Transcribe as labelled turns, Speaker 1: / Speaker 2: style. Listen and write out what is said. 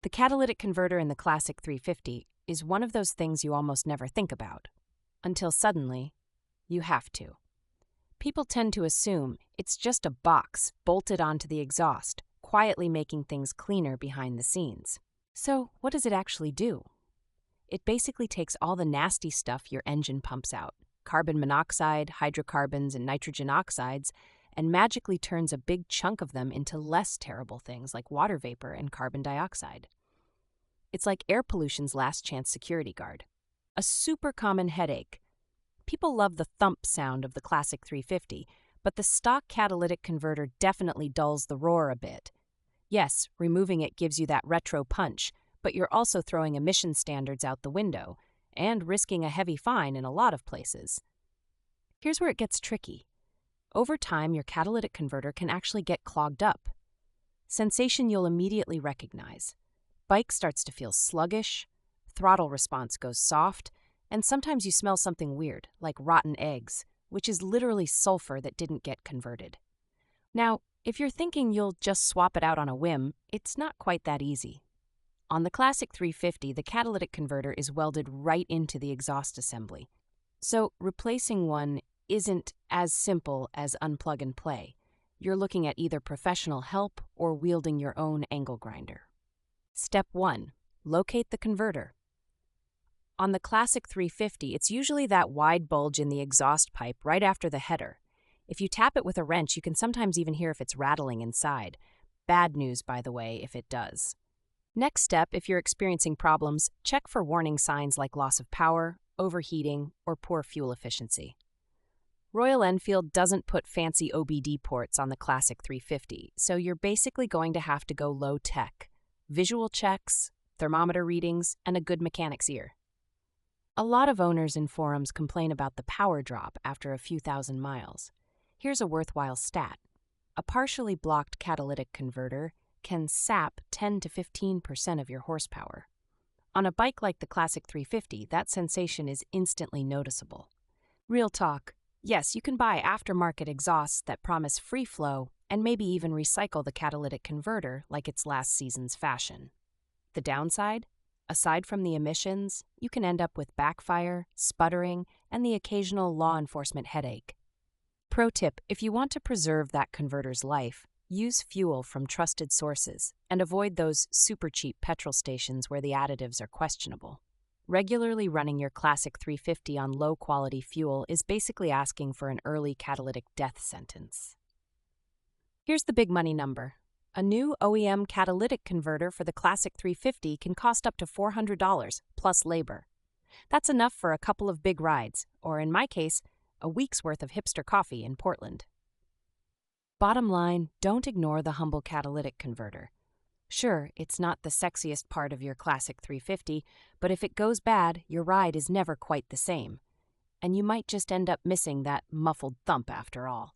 Speaker 1: The catalytic converter in the Classic 350 is one of those things you almost never think about, until suddenly, you have to. People tend to assume it's just a box bolted onto the exhaust, quietly making things cleaner behind the scenes. So, what does it actually do? It basically takes all the nasty stuff your engine pumps out, carbon monoxide, hydrocarbons, and nitrogen oxides, and magically turns a big chunk of them into less terrible things like water vapor and carbon dioxide. It's like air pollution's last chance security guard. A super common headache. People love the thump sound of the Classic 350, but the stock catalytic converter definitely dulls the roar a bit. Yes, removing it gives you that retro punch, but you're also throwing emission standards out the window and risking a heavy fine in a lot of places. Here's where it gets tricky. Over time, your catalytic converter can actually get clogged up. Sensation you'll immediately recognize. Bike starts to feel sluggish, throttle response goes soft, and sometimes you smell something weird, like rotten eggs, which is literally sulfur that didn't get converted. Now, if you're thinking you'll just swap it out on a whim, it's not quite that easy. On the Classic 350, the catalytic converter is welded right into the exhaust assembly. So replacing one isn't as simple as unplug and play. You're looking at either professional help or wielding your own angle grinder. Step 1. Locate the converter. On the Classic 350, it's usually that wide bulge in the exhaust pipe right after the header. If you tap it with a wrench, you can sometimes even hear if it's rattling inside. Bad news, by the way, if it does. Next step, if you're experiencing problems, check for warning signs like loss of power, overheating, or poor fuel efficiency. Royal Enfield doesn't put fancy OBD ports on the Classic 350, so you're basically going to have to go low-tech. Visual checks, thermometer readings, and a good mechanic's ear. A lot of owners in forums complain about the power drop after a few thousand miles. Here's a worthwhile stat. A partially blocked catalytic converter can sap 10 to 15% of your horsepower. On a bike like the Classic 350, that sensation is instantly noticeable. Real talk, yes, you can buy aftermarket exhausts that promise free flow and maybe even recycle the catalytic converter like it's last season's fashion. The downside? Aside from the emissions, you can end up with backfire, sputtering, and the occasional law enforcement headache. Pro tip, if you want to preserve that converter's life, use fuel from trusted sources and avoid those super cheap petrol stations where the additives are questionable. Regularly running your Classic 350 on low-quality fuel is basically asking for an early catalytic death sentence. Here's the big money number. A new OEM catalytic converter for the Classic 350 can cost up to $400 plus labor. That's enough for a couple of big rides, or in my case, a week's worth of hipster coffee in Portland. Bottom line, don't ignore the humble catalytic converter. Sure, it's not the sexiest part of your Classic 350, but if it goes bad, your ride is never quite the same. And you might just end up missing that muffled thump after all.